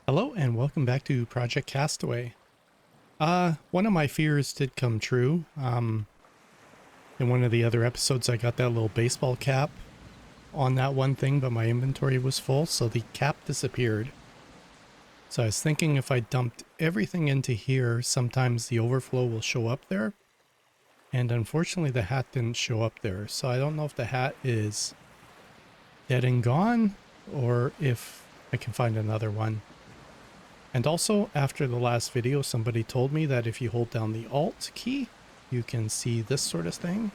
Hello and welcome back to Project Castaway. One of my fears did come true. In one of the other episodes I got that little baseball cap on that one thing, but my inventory was full, so the cap disappeared. So I was thinking if I dumped everything into here, sometimes the overflow will show up there. And unfortunately the hat didn't show up there, so I don't know if the hat is dead and gone, or if I can find another one. And also, after the last video, somebody told me that if you hold down the Alt key, you can see this sort of thing.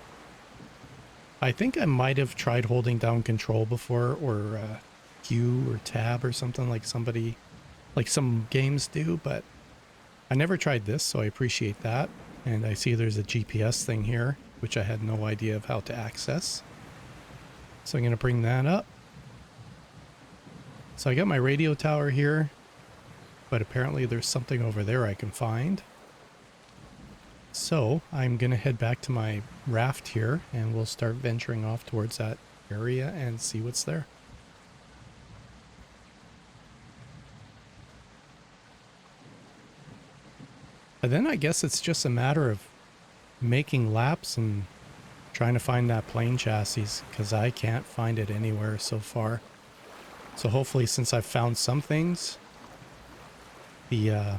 I think I might have tried holding down Control before, or Q or Tab or something like some games do, but I never tried this, so I appreciate that. And I see there's a GPS thing here, which I had no idea of how to access. So I'm going to bring that up. So I got my radio tower here, but apparently there's something over there I can find. So I'm going to head back to my raft here and we'll start venturing off towards that area and see what's there. But then I guess it's just a matter of making laps and trying to find that plane chassis, because I can't find it anywhere so far. So hopefully, since I've found some things, the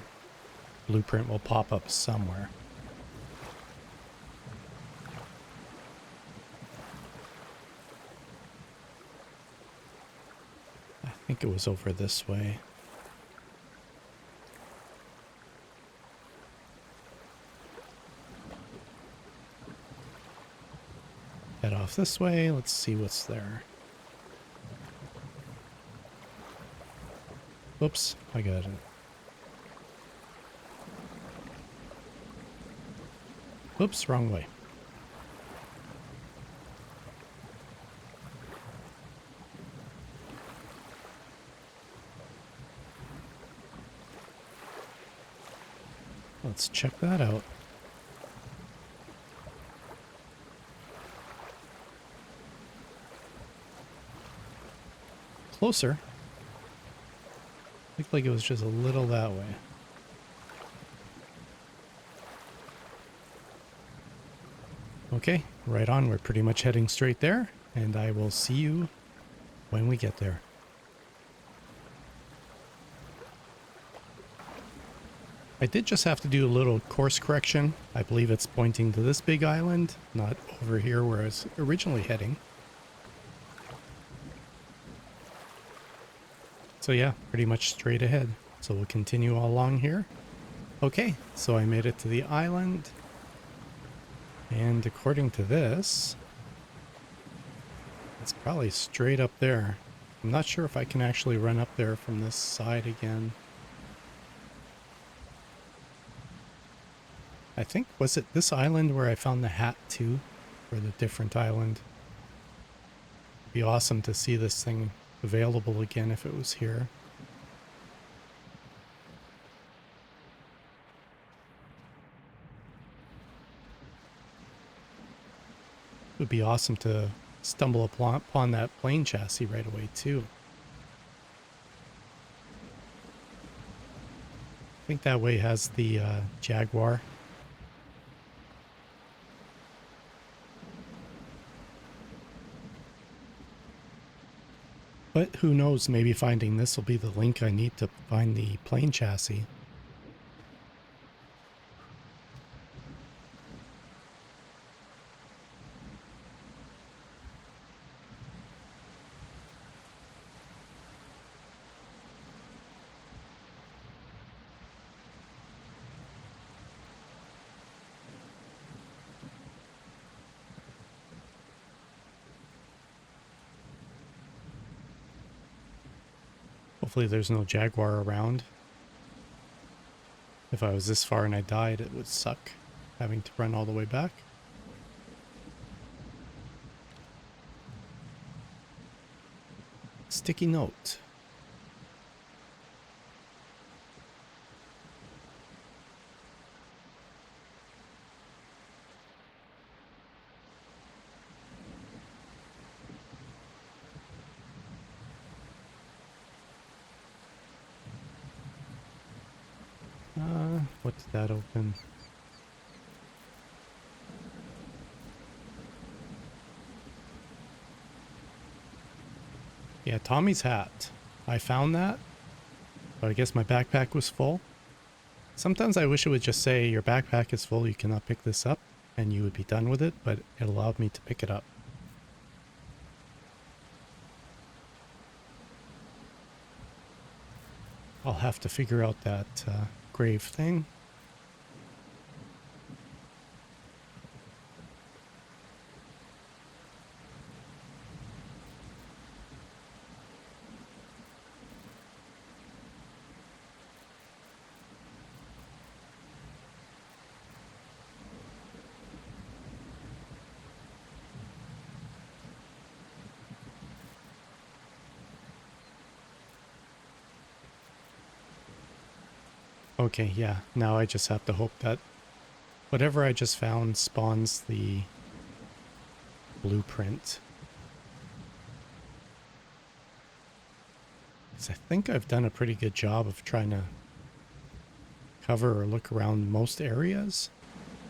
blueprint will pop up somewhere. I think it was over this way. Head off this way. Let's see what's there. Oops, I got it. Oops, wrong way. Let's check that out. Closer. Looked like it was just a little that way. Okay, right on. We're pretty much heading straight there, and I will see you when we get there. I did just have to do a little course correction. I believe it's pointing to this big island, not over here where I was originally heading. So yeah, pretty much straight ahead. So we'll continue along here. Okay, so I made it to the island. And according to this, it's probably straight up there. I'm not sure if I can actually run up there from this side again. I think, was it this island where I found the hat too? Or the different island? It'd be awesome to see this thing available again if it was here. It would be awesome to stumble upon that plane chassis right away too. I think that way has the Jaguar. But who knows, maybe finding this will be the link I need to find the plane chassis. Hopefully there's no Jaguar around. If I was this far and I died, it would suck having to run all the way back. Sticky note. What did that open? Yeah, Tommy's hat. I found that, but I guess my backpack was full. Sometimes I wish it would just say your backpack is full, you cannot pick this up, and you would be done with it, but it allowed me to pick it up. I'll have to figure out that grave thing. Okay, yeah, now I just have to hope that whatever I just found spawns the blueprint. 'Cause I think I've done a pretty good job of trying to cover or look around most areas.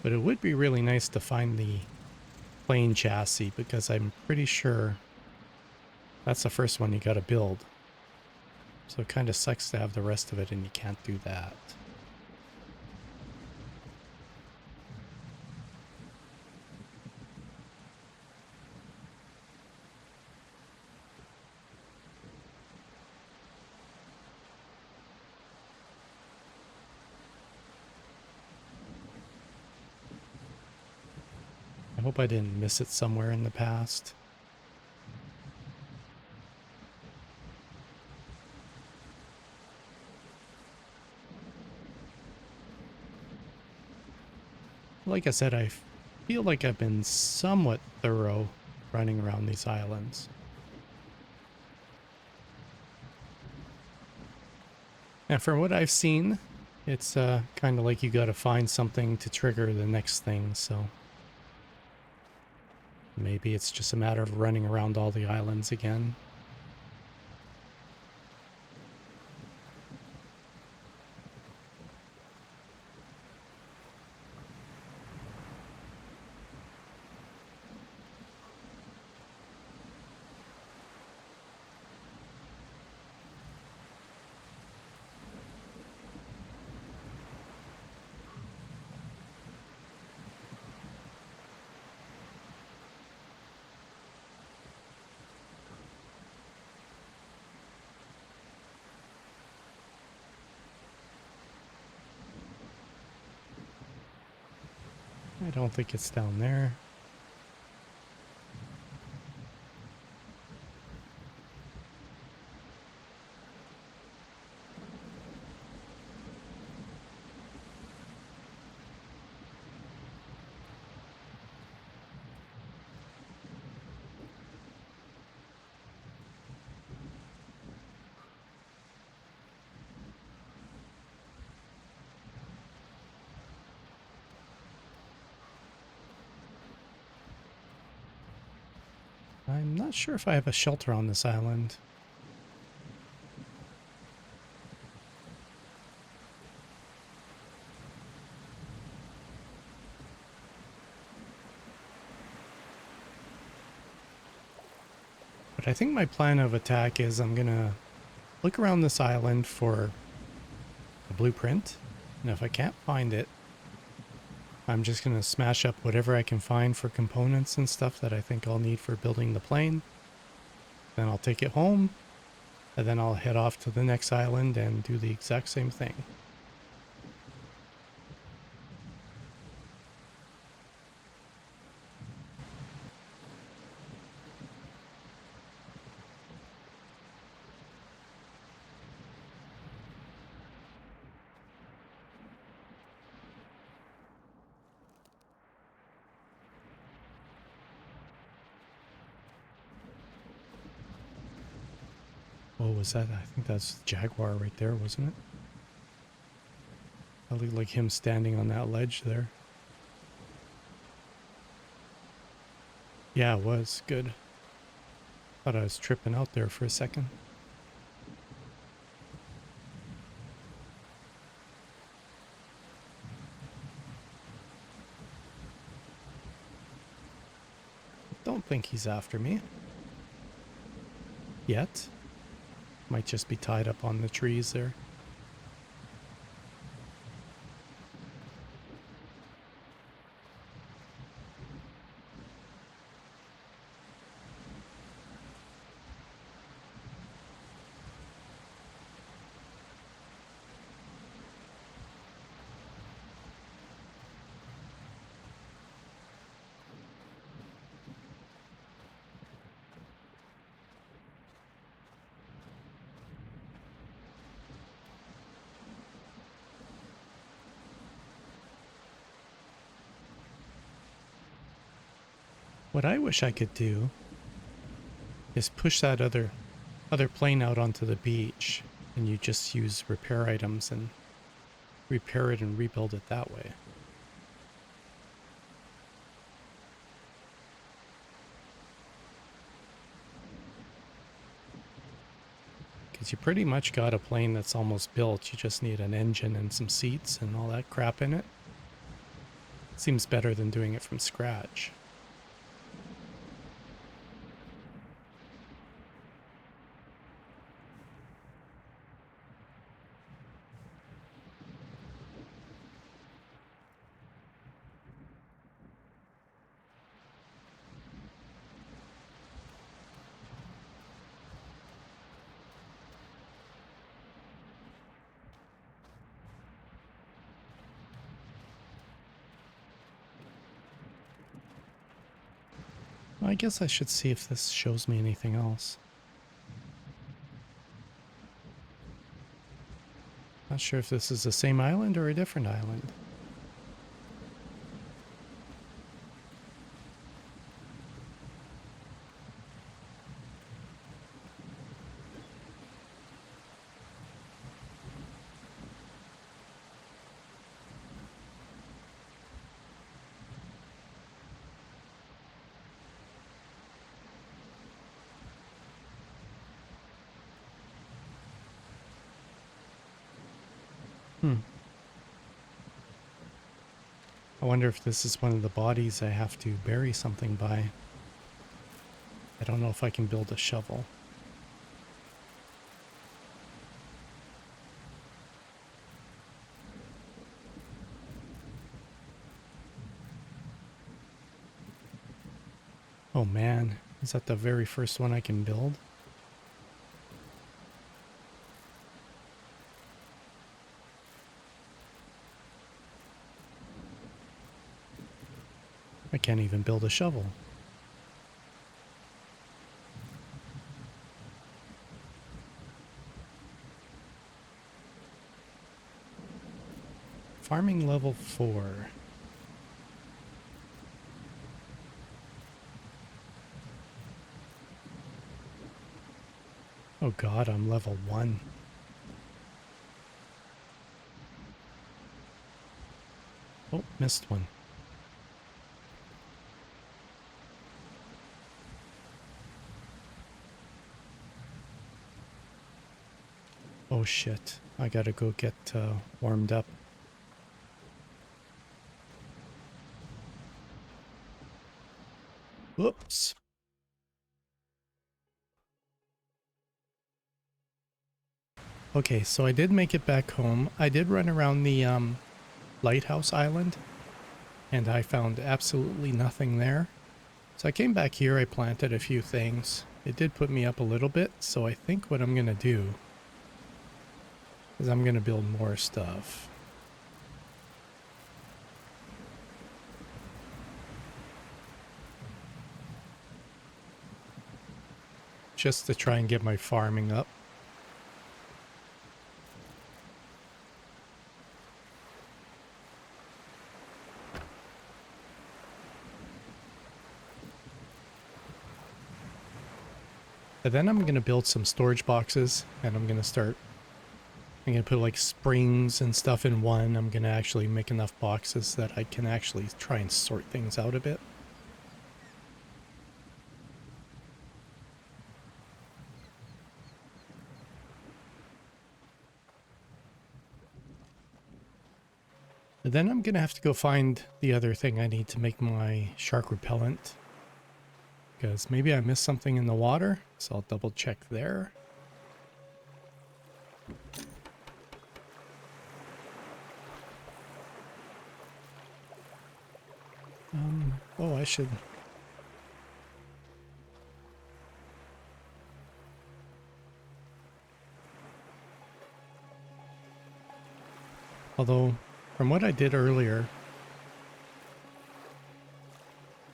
But it would be really nice to find the plane chassis because I'm pretty sure that's the first one you gotta build. So it kind of sucks to have the rest of it and you can't do that. I hope I didn't miss it somewhere in the past. Like I said, I feel like I've been somewhat thorough running around these islands. And from what I've seen, it's kind of like you got to find something to trigger the next thing, so maybe it's just a matter of running around all the islands again. I don't think it's down there. I'm not sure if I have a shelter on this island. But I think my plan of attack is I'm gonna look around this island for a blueprint. And if I can't find it, I'm just gonna smash up whatever I can find for components and stuff that I think I'll need for building the plane. Then I'll take it home, and then I'll head off to the next island and do the exact same thing. What was that? I think that's Jaguar right there, wasn't it? That looked like him standing on that ledge there. Yeah, it was good. Thought I was tripping out there for a second. Don't think he's after me. Yet. Might just be tied up on the trees there. What I wish I could do is push that other plane out onto the beach, and you just use repair items and repair it and rebuild it that way. Because you pretty much got a plane that's almost built. You just need an engine and some seats and all that crap in it. Seems better than doing it from scratch. Well, I guess I should see if this shows me anything else. Not sure if this is the same island or a different island. I wonder if this is one of the bodies I have to bury something by. I don't know if I can build a shovel. Oh man, is that the very first one I can build? I can't even build a shovel. Farming level 4. Oh god, I'm level 1. Oh, missed one. Oh shit, I gotta go get warmed up. Whoops. Okay, so I did make it back home. I did run around the lighthouse island, and I found absolutely nothing there. So I came back here, I planted a few things. It did put me up a little bit, so I think what I'm gonna do is I'm gonna build more stuff. Just to try and get my farming up. And then I'm gonna build some storage boxes, and I'm gonna put like springs and stuff in one. I'm gonna actually make enough boxes that I can actually try and sort things out a bit. And then I'm gonna have to go find the other thing I need to make my shark repellent. because maybe I missed something in the water, so I'll double check there. Oh, I should... Although, from what I did earlier,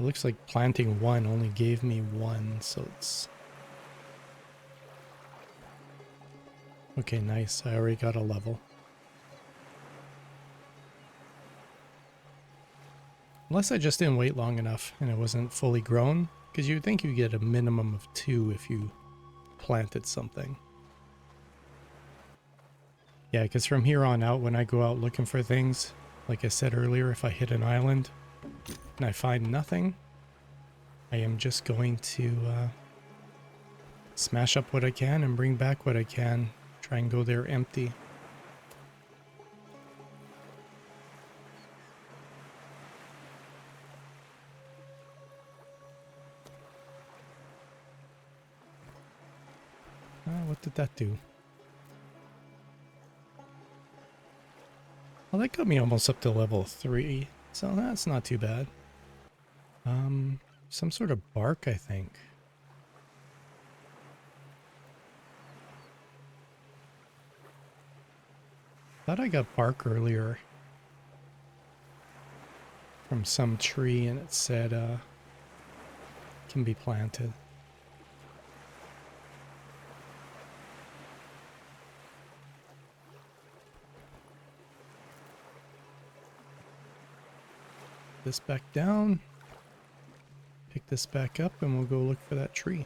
it looks like planting one only gave me one, so it's... Okay, nice. I already got a level. Unless I just didn't wait long enough and it wasn't fully grown, because you would think you get a minimum of 2 if you planted something. Yeah, because from here on out, when I go out looking for things, like I said earlier, if I hit an island and I find nothing, I am just going to smash up what I can and bring back what I can. Try and go there empty. What did that do? Well, that got me almost up to level 3, so that's not too bad. Some sort of bark, I think. Thought I got bark earlier from some tree and it said can be planted. This back down, pick this back up, and we'll go look for that tree.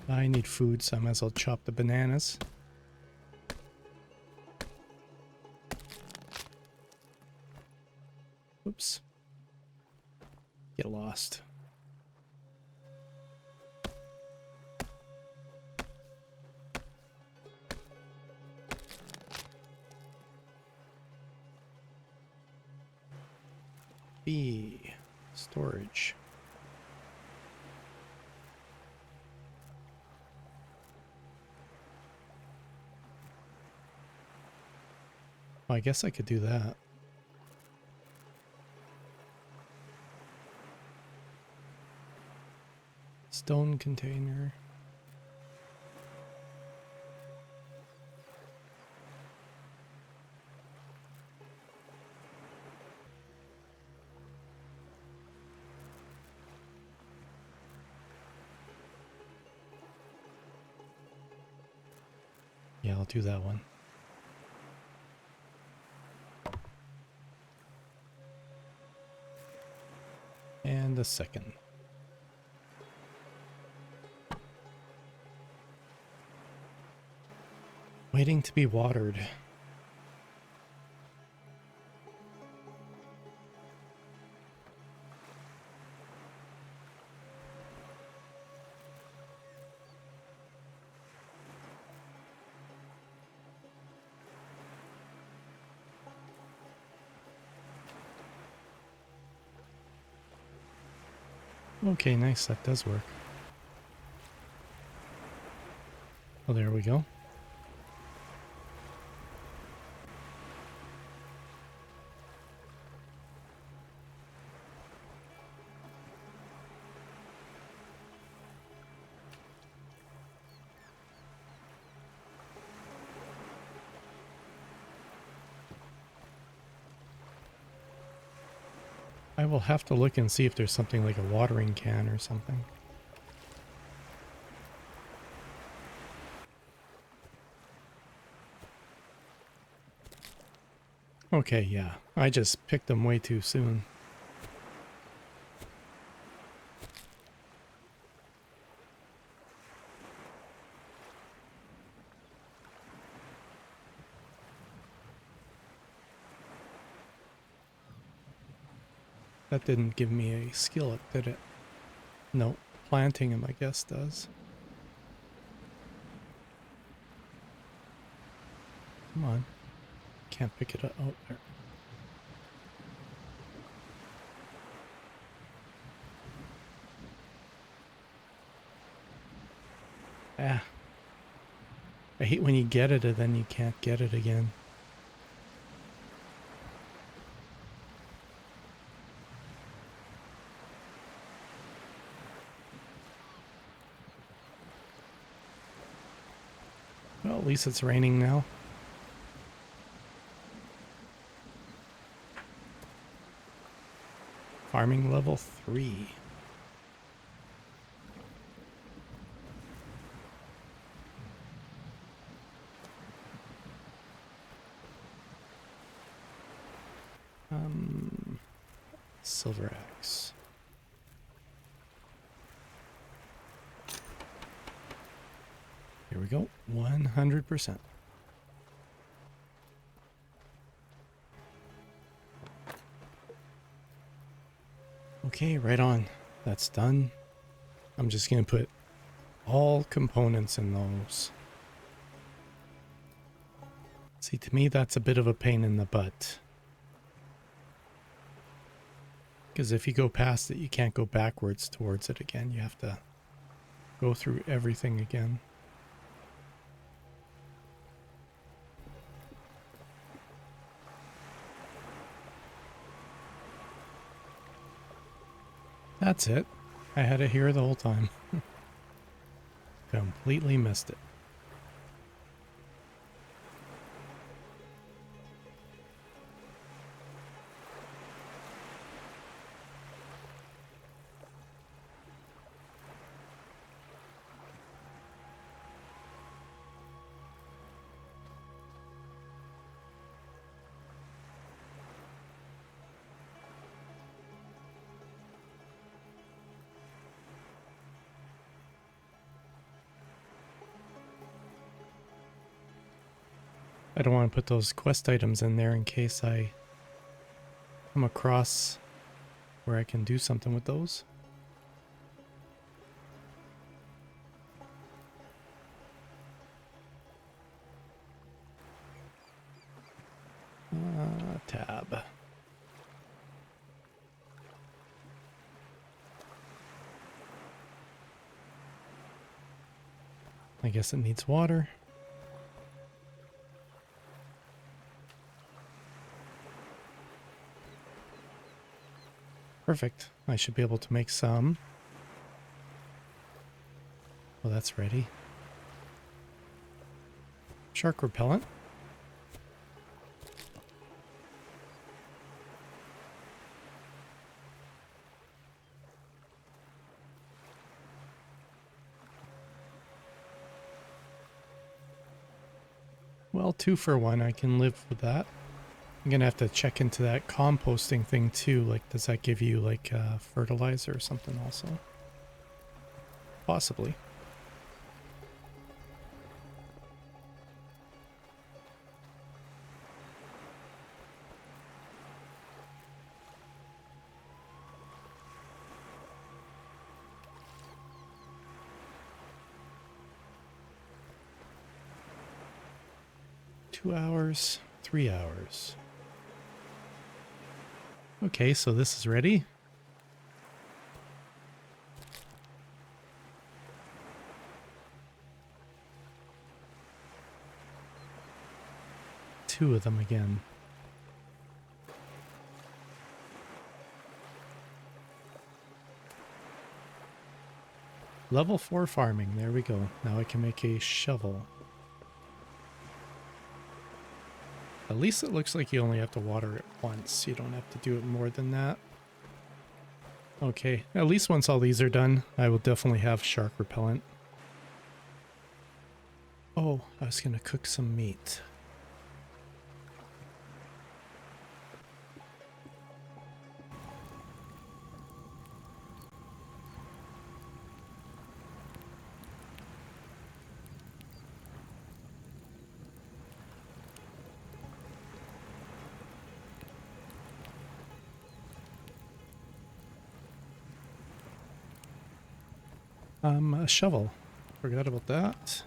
I need food, so I might as well chop the bananas. Oops. Get lost. B. Storage. Oh, I guess I could do that. Stone container. Yeah, I'll do that one. And a second. Waiting to be watered. Okay, nice. That does work. Oh, there we go. I will have to look and see if there's something like a watering can or something. Okay, yeah. I just picked them way too soon. That didn't give me a skill up, did it? Nope. planting them, I guess, does. Come on. Can't pick it up. Oh, there. Ah. I hate when you get it and then you can't get it again. Well, at least it's raining now. Farming level 3. Silver axe. Here we go. 100%. Okay, right on. That's done. I'm just going to put all components in those. See, to me, that's a bit of a pain in the butt. Because if you go past it, you can't go backwards towards it again. You have to go through everything again. That's it. I had it here the whole time. Completely missed it. I don't want to put those quest items in there in case I come across where I can do something with those. Tab. I guess it needs water. Perfect. I should be able to make some. Well, that's ready. Shark repellent. Well, 2 for 1. I can live with that. I'm gonna have to check into that composting thing too. Like, does that give you like fertilizer or something also? Possibly. $2, 3 hours. Okay, so this is ready. Two of them again. Level 4 farming. There we go. Now I can make a shovel. At least it looks like you only have to water it once. You don't have to do it more than that. Okay, at least once all these are done, I will definitely have shark repellent. Oh, I was gonna cook some meat. A shovel. Forgot about that.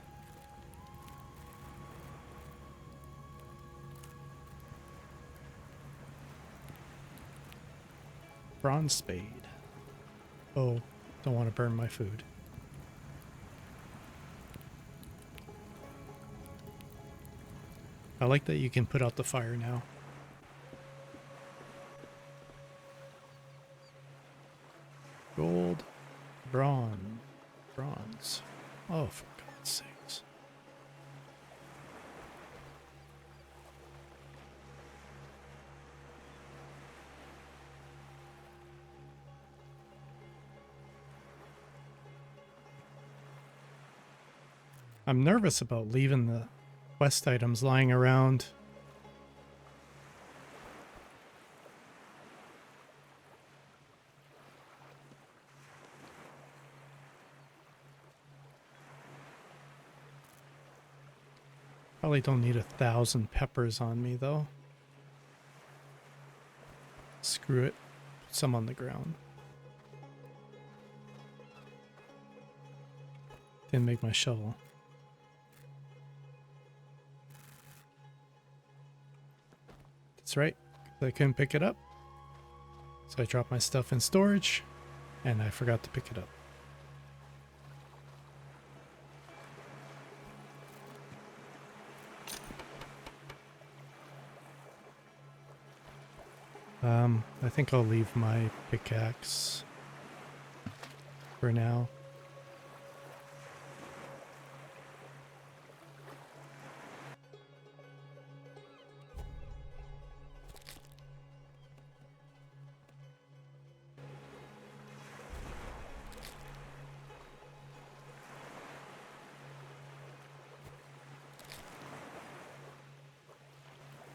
Bronze spade. Oh, don't want to burn my food. I like that you can put out the fire now. Gold, bronze. Oh, for God's sakes. I'm nervous about leaving the quest items lying around. Probably don't need 1,000 peppers on me though. Screw it. Put some on the ground. Didn't make my shovel. That's right. I couldn't pick it up. So I dropped my stuff in storage and I forgot to pick it up. I think I'll leave my pickaxe for now.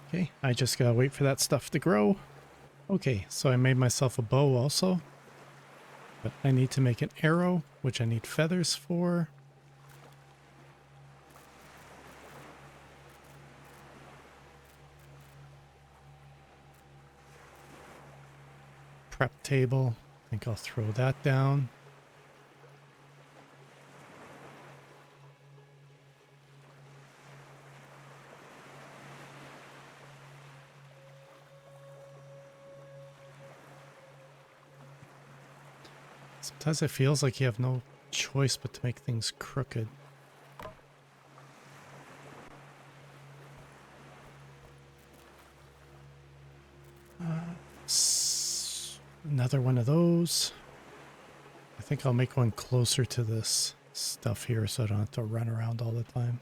Okay, I just gotta wait for that stuff to grow. Okay, so I made myself a bow also. But I need to make an arrow, which I need feathers for. Prep table. I think I'll throw that down. Sometimes it feels like you have no choice but to make things crooked. Another one of those. I think I'll make one closer to this stuff here so I don't have to run around all the time.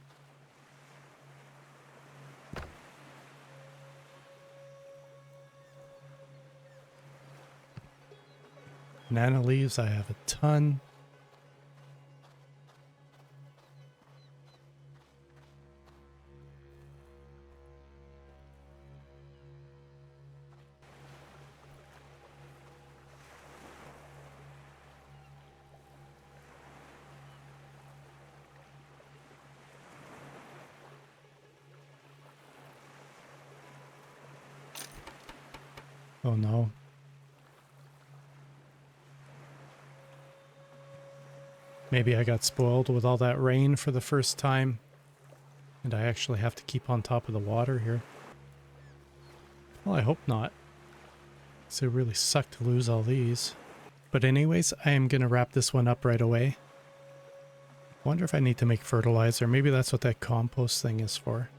Banana leaves, I have a ton. Oh no. Maybe I got spoiled with all that rain for the first time, and I actually have to keep on top of the water here. Well, I hope not. So it really sucked to lose all these. But anyways, I am going to wrap this one up right away. Wonder if I need to make fertilizer. Maybe that's what that compost thing is for.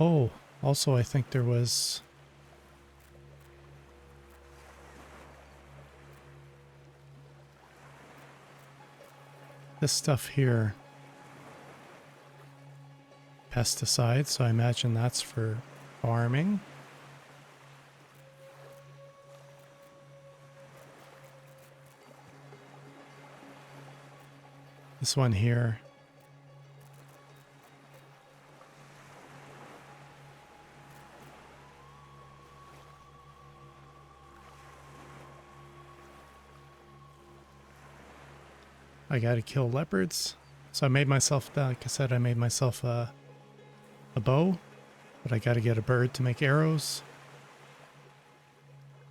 Oh, also I think there was... this stuff here. Pesticides, so I imagine that's for farming. This one here. I gotta kill leopards. So I made myself, like I said, I made myself a bow, but I gotta get a bird to make arrows.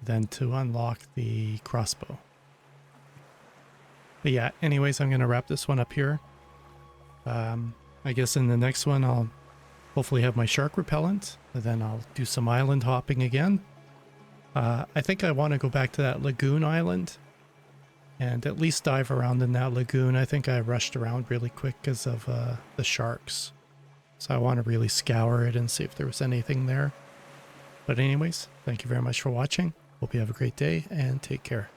then to unlock the crossbow. But yeah, anyways, I'm going to wrap this one up here. I guess in the next one, I'll hopefully have my shark repellent, and then I'll do some island hopping again. I think I want to go back to that lagoon island and at least dive around in that lagoon. I think I rushed around really quick because of the sharks. So I want to really scour it and see if there was anything there. But anyways, thank you very much for watching. Hope you have a great day and take care.